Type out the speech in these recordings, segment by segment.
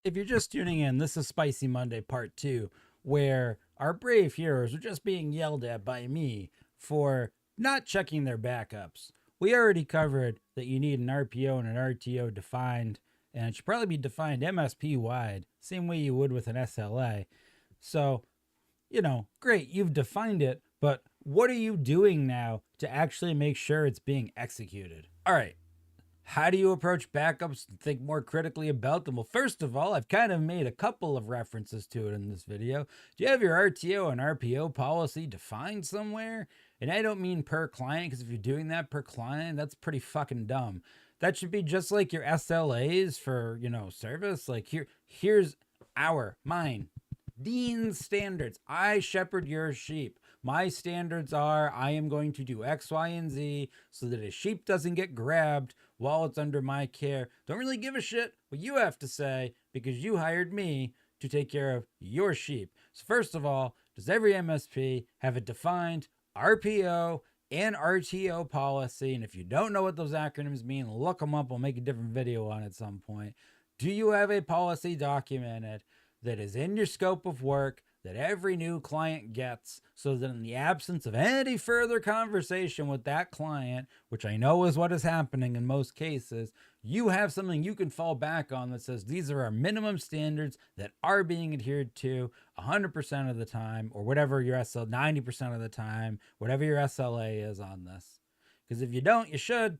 If you're just tuning in, this is Spicy Monday Part 2, where our brave heroes are just being yelled at by me for not checking their backups. We already covered that you need an RPO and an RTO defined, and it should probably be defined MSP wide, same way you would with an SLA. So, great, you've defined it, but what are you doing now to actually make sure it's being executed? All right, how do you approach backups and think more critically about them? Well, first of all, I've kind of made a couple of references to it in this video. Do you have your RTO and RPO policy defined somewhere? And I don't mean per client, because if you're doing that per client, that's pretty fucking dumb. That should be just like your SLAs for, service. Like here's mine, Dean's standards. I shepherd your sheep. My standards are I am going to do X, Y, and Z so that a sheep doesn't get grabbed while it's under my care. Don't really give a shit what you have to say because you hired me to take care of your sheep. So first of all, does every MSP have a defined RPO and RTO policy? And if you don't know what those acronyms mean, look them up. I'll make a different video on it at some point. Do you have a policy documented that is in your scope of work that every new client gets, so that in the absence of any further conversation with that client, which I know is what is happening in most cases, you have something you can fall back on that says these are our minimum standards that are being adhered to 100% of the time, or whatever your 90% of the time, whatever your SLA is on this. Because if you don't, you should.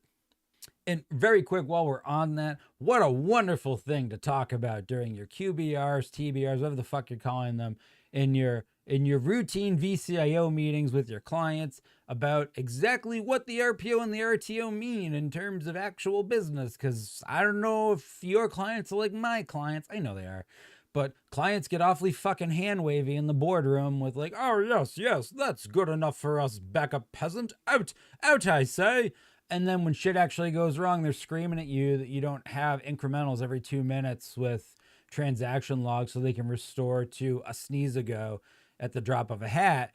And very quick, while we're on that, what a wonderful thing to talk about during your QBRs, TBRs, whatever the fuck you're calling them, in your routine VCIO meetings with your clients about exactly what the RPO and the RTO mean in terms of actual business. Because I don't know if your clients are like my clients. I know they are. But clients get awfully fucking hand wavy in the boardroom with like, oh, yes, that's good enough for us, backup peasant. Out, I say. And then when shit actually goes wrong, they're screaming at you that you don't have incrementals every 2 minutes with transaction logs so they can restore to a sneeze ago at the drop of a hat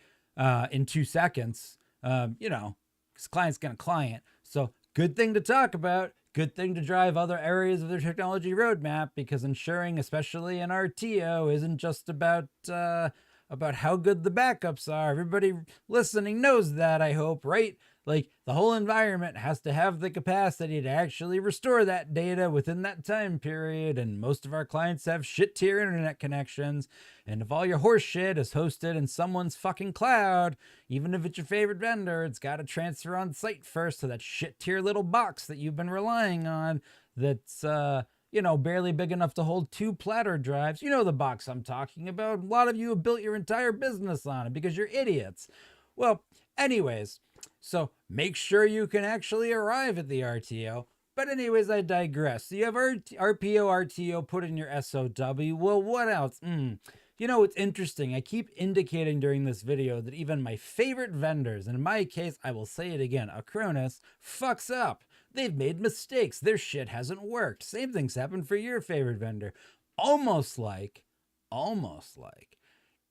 in 2 seconds. Because client's gonna client. So good thing to talk about. Good thing to drive other areas of their technology roadmap, because ensuring, especially in RTO, isn't just about how good the backups are. Everybody listening knows that, I hope, right? Like, the whole environment has to have the capacity to actually restore that data within that time period, and most of our clients have shit tier internet connections, and if all your horse shit is hosted in someone's fucking cloud, even if it's your favorite vendor, it's got to transfer on site first to that shit tier little box that you've been relying on that's barely big enough to hold 2 platter drives. You know the box I'm talking about. A lot of you have built your entire business on it because you're idiots. Well, anyways, so make sure you can actually arrive at the RTO. But anyways, I digress. So you have RPO, RTO put in your SOW. Well, what else? It's interesting. I keep indicating during this video that even my favorite vendors, and in my case, I will say it again, Acronis, fucks up. They've made mistakes. Their shit hasn't worked. Same things happen for your favorite vendor. Almost like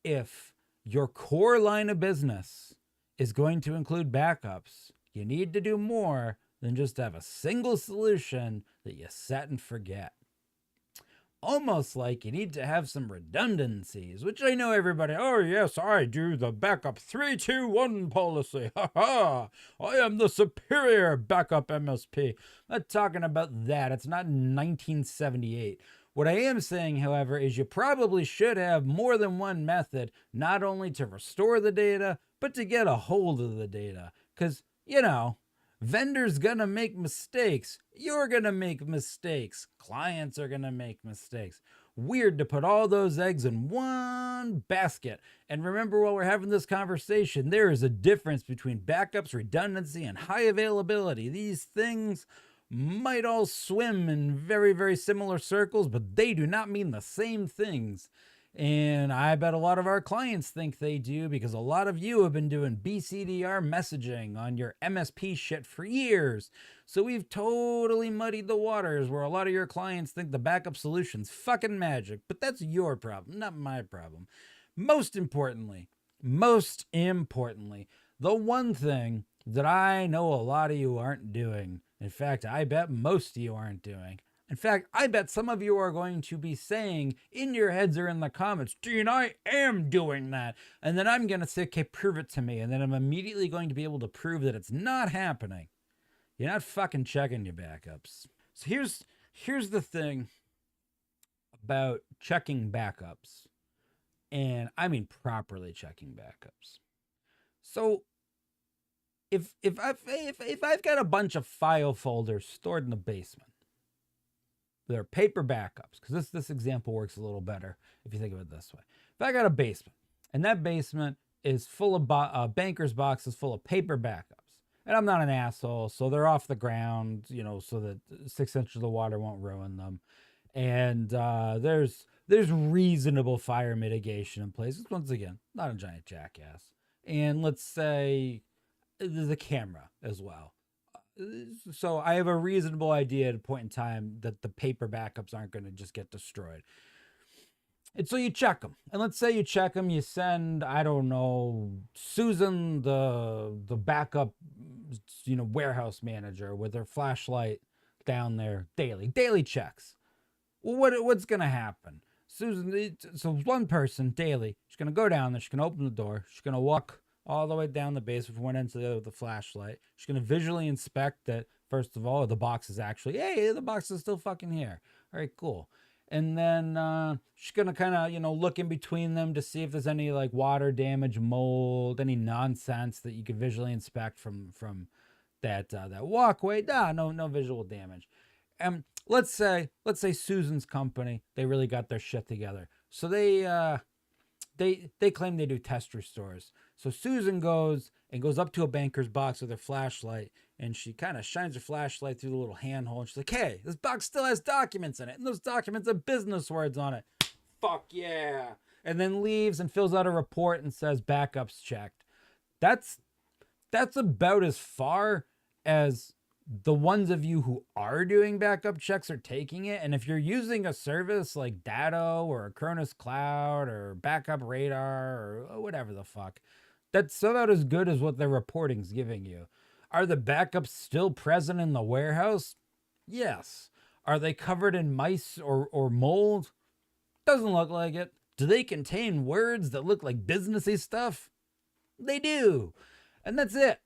if your core line of business is going to include backups, you need to do more than just have a single solution that you set and forget. Almost like you need to have some redundancies, which I know everybody, oh yes, I do the backup 3-2-1 policy. Ha ha! I am the superior backup MSP. I'm not talking about that. It's not 1978. What I am saying, however, is you probably should have more than one method, not only to restore the data, but to get a hold of the data. Because, vendors gonna make mistakes. You're gonna make mistakes. Clients are gonna make mistakes. Weird to put all those eggs in one basket. And remember, while we're having this conversation, there is a difference between backups, redundancy, and high availability. These things might all swim in very, very similar circles, but they do not mean the same things. And I bet a lot of our clients think they do, because a lot of you have been doing BCDR messaging on your MSP shit for years. So we've totally muddied the waters where a lot of your clients think the backup solution's fucking magic. But that's your problem, not my problem. Most importantly, the one thing that I know a lot of you aren't doing, in fact, I bet most of you aren't doing, In fact, I bet some of you are going to be saying in your heads or in the comments, Dean, I am doing that. And then I'm going to say, okay, prove it to me. And then I'm immediately going to be able to prove that it's not happening. You're not fucking checking your backups. So here's the thing about checking backups. And I mean properly checking backups. So if I've got a bunch of file folders stored in the basement, they're paper backups, because this example works a little better if you think of it this way. If I got a basement, and that basement is full of banker's boxes full of paper backups, and I'm not an asshole, so they're off the ground, so that 6 inches of water won't ruin them, and there's reasonable fire mitigation in place. Once again, not a giant jackass. And let's say there's a camera as well. So I have a reasonable idea at a point in time that the paper backups aren't going to just get destroyed. And so you check them. And let's say you check them, you send, I don't know, Susan, the backup, warehouse manager with her flashlight down there daily checks. Well, what's going to happen? Susan, so one person daily, she's going to go down there, she's going to open the door, she's going to walk all the way down the basement from one end to the other with the flashlight. She's going to visually inspect that, first of all, the box is actually, hey, the box is still fucking here. All right, cool. And then she's going to kind of, look in between them to see if there's any like water damage, mold, any nonsense that you could visually inspect from that walkway. No visual damage. Let's say Susan's company, they really got their shit together. So they claim they do test restores. So Susan goes up to a banker's box with her flashlight, and she kind of shines her flashlight through the little handhole, and she's like, hey, this box still has documents in it, and those documents have business words on it. Fuck yeah. And then leaves and fills out a report and says backups checked. That's about as far as the ones of you who are doing backup checks are taking it. And if you're using a service like Datto or Acronis Cloud or Backup Radar or whatever the fuck, that's about as good as what the reporting's giving you. Are the backups still present in the warehouse? Yes. Are they covered in mice or mold? Doesn't look like it. Do they contain words that look like businessy stuff? They do. And that's it.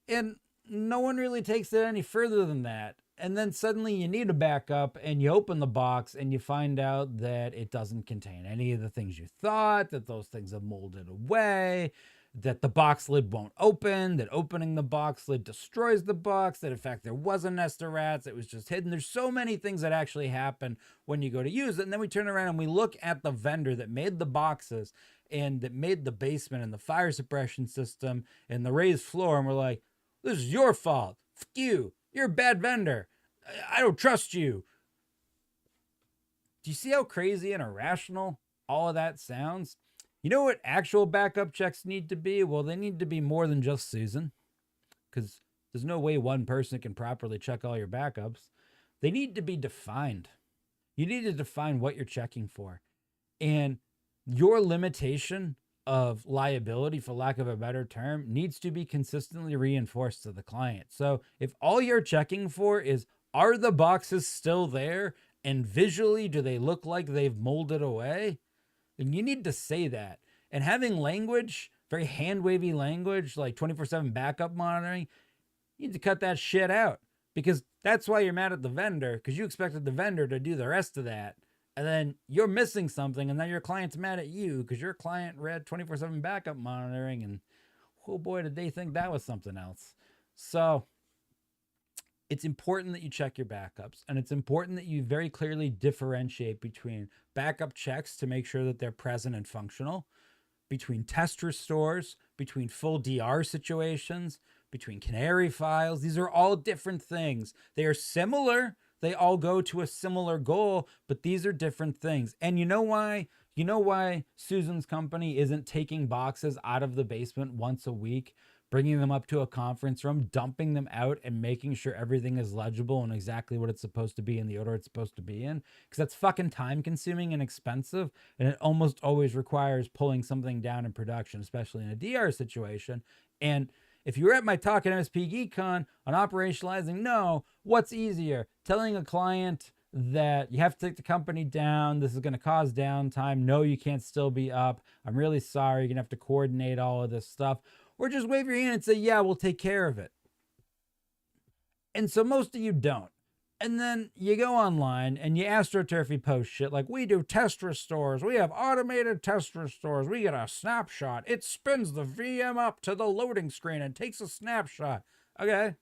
And no one really takes it any further than that. And then suddenly you need a backup and you open the box and you find out that it doesn't contain any of the things you thought, that those things have molded away, that the box lid won't open, that opening the box lid destroys the box, that in fact there was a nest of rats, it was just hidden. There's so many things that actually happen when you go to use it. And then we turn around and we look at the vendor that made the boxes and that made the basement and the fire suppression system and the raised floor, and we're like, this is your fault. Fuck you. You're a bad vendor. I don't trust you. Do you see how crazy and irrational all of that sounds? You know what actual backup checks need to be? Well, they need to be more than just Susan, because there's no way one person can properly check all your backups. They need to be defined. You need to define what you're checking for. And your limitation of liability, for lack of a better term, needs to be consistently reinforced to the client. So if all you're checking for is, are the boxes still there and visually do they look like they've molded away, then you need to say that. And having language, very hand-wavy language, like 24/7 backup monitoring, you need to cut that shit out, because that's why you're mad at the vendor, because you expected the vendor to do the rest of that. And then you're missing something, and then your client's mad at you because your client read 24/7 backup monitoring, and oh boy, did they think that was something else. So it's important that you check your backups, and it's important that you very clearly differentiate between backup checks to make sure that they're present and functional, between test restores, between full DR situations, between canary files. These are all different things. They are similar. They all go to a similar goal, but these are different things. And you know why? You know why Susan's company isn't taking boxes out of the basement once a week, bringing them up to a conference room, dumping them out, and making sure everything is legible and exactly what it's supposed to be in the order it's supposed to be in? Because that's fucking time consuming and expensive, and it almost always requires pulling something down in production, especially in a DR situation. And if you were at my talk at MSP GeekCon on operationalizing, what's easier? Telling a client that you have to take the company down. This is going to cause downtime. No, you can't still be up. I'm really sorry. You're going to have to coordinate all of this stuff. Or just wave your hand and say, yeah, we'll take care of it. And so most of you don't. And then you go online and you astroturfy post shit like, we do test restores. We have automated test restores. We get a snapshot. It spins the VM up to the loading screen and takes a snapshot. Okay.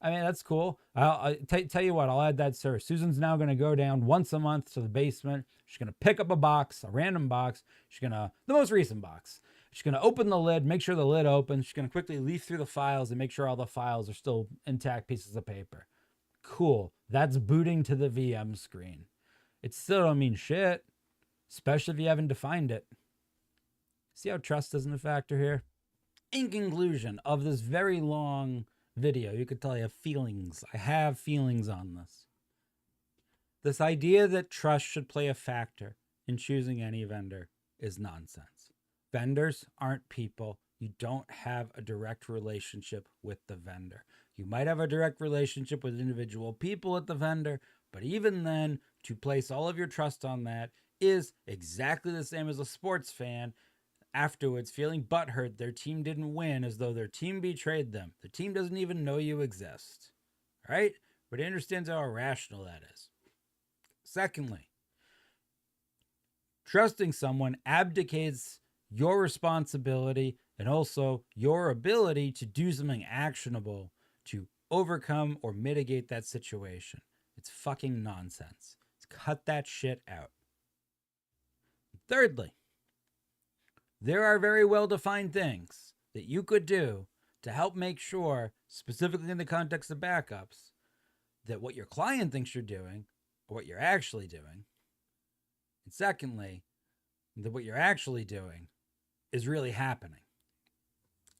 I mean, that's cool. I'll tell you what, I'll add that service. Susan's now going to go down once a month to the basement. She's going to pick up a box, a random box. The most recent box. She's going to open the lid, make sure the lid opens. She's going to quickly leaf through the files and make sure all the files are still intact pieces of paper. Cool. That's booting to the VM screen. It still don't mean shit, especially if you haven't defined it. See how trust isn't a factor here? In conclusion of this very long video, you could tell I have feelings. I have feelings on this. This idea that trust should play a factor in choosing any vendor is nonsense. Vendors aren't people. You don't have a direct relationship with the vendor. You might have a direct relationship with individual people at the vendor, but even then, to place all of your trust on that is exactly the same as a sports fan afterwards feeling butthurt their team didn't win as though their team betrayed them. The team doesn't even know you exist. All right? But he understands how irrational that is. Secondly, trusting someone abdicates your responsibility and also your ability to do something actionable to overcome or mitigate that situation. It's fucking nonsense. Cut that shit out. Thirdly, there are very well-defined things that you could do to help make sure, specifically in the context of backups, that what your client thinks you're doing or what you're actually doing. And secondly, that what you're actually doing is really happening.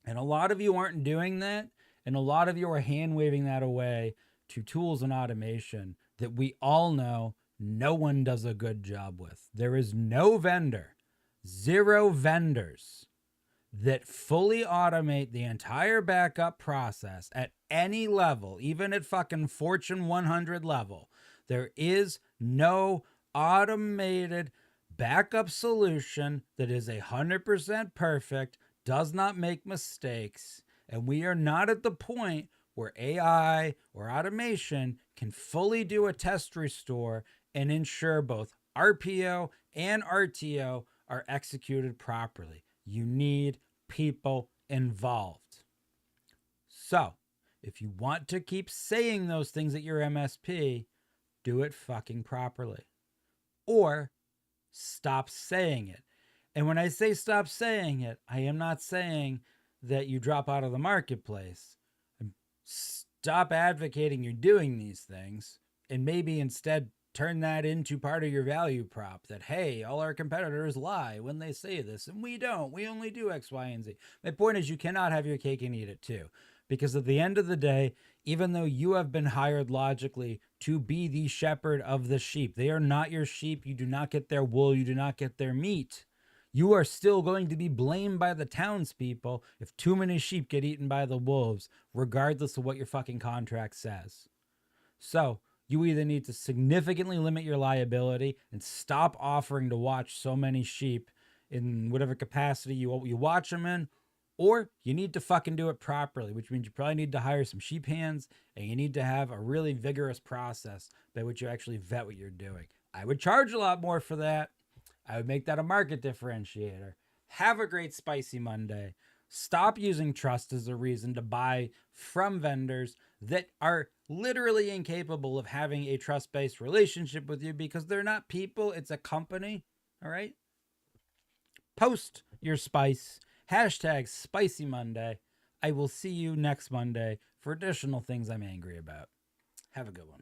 And a lot of you aren't doing that, and a lot of you are hand-waving that away to tools and automation that we all know no one does a good job with. There is no vendor, zero vendors that fully automate the entire backup process at any level, even at fucking Fortune 100 level. There is no automated backup solution that is 100% perfect, does not make mistakes, and we are not at the point where AI or automation can fully do a test restore and ensure both RPO and RTO are executed properly. You need people involved. So, if you want to keep saying those things at your MSP, do it fucking properly. Or stop saying it. And when I say stop saying it, I am not saying that you drop out of the marketplace. Stop advocating you're doing these things and maybe instead turn that into part of your value prop that, hey, all our competitors lie when they say this and we don't. We only do X, Y, and Z. My point is you cannot have your cake and eat it too. Because at the end of the day, even though you have been hired logically to be the shepherd of the sheep, they are not your sheep. You do not get their wool. You do not get their meat. You are still going to be blamed by the townspeople if too many sheep get eaten by the wolves, regardless of what your fucking contract says. So you either need to significantly limit your liability and stop offering to watch so many sheep in whatever capacity you watch them in, or you need to fucking do it properly, which means you probably need to hire some sheep hands and you need to have a really vigorous process by which you actually vet what you're doing. I would charge a lot more for that. I would make that a market differentiator. Have a great spicy Monday. Stop using trust as a reason to buy from vendors that are literally incapable of having a trust-based relationship with you because they're not people, it's a company. All right? Post your spice. Hashtag Spicy Monday. I will see you next Monday for additional things I'm angry about. Have a good one.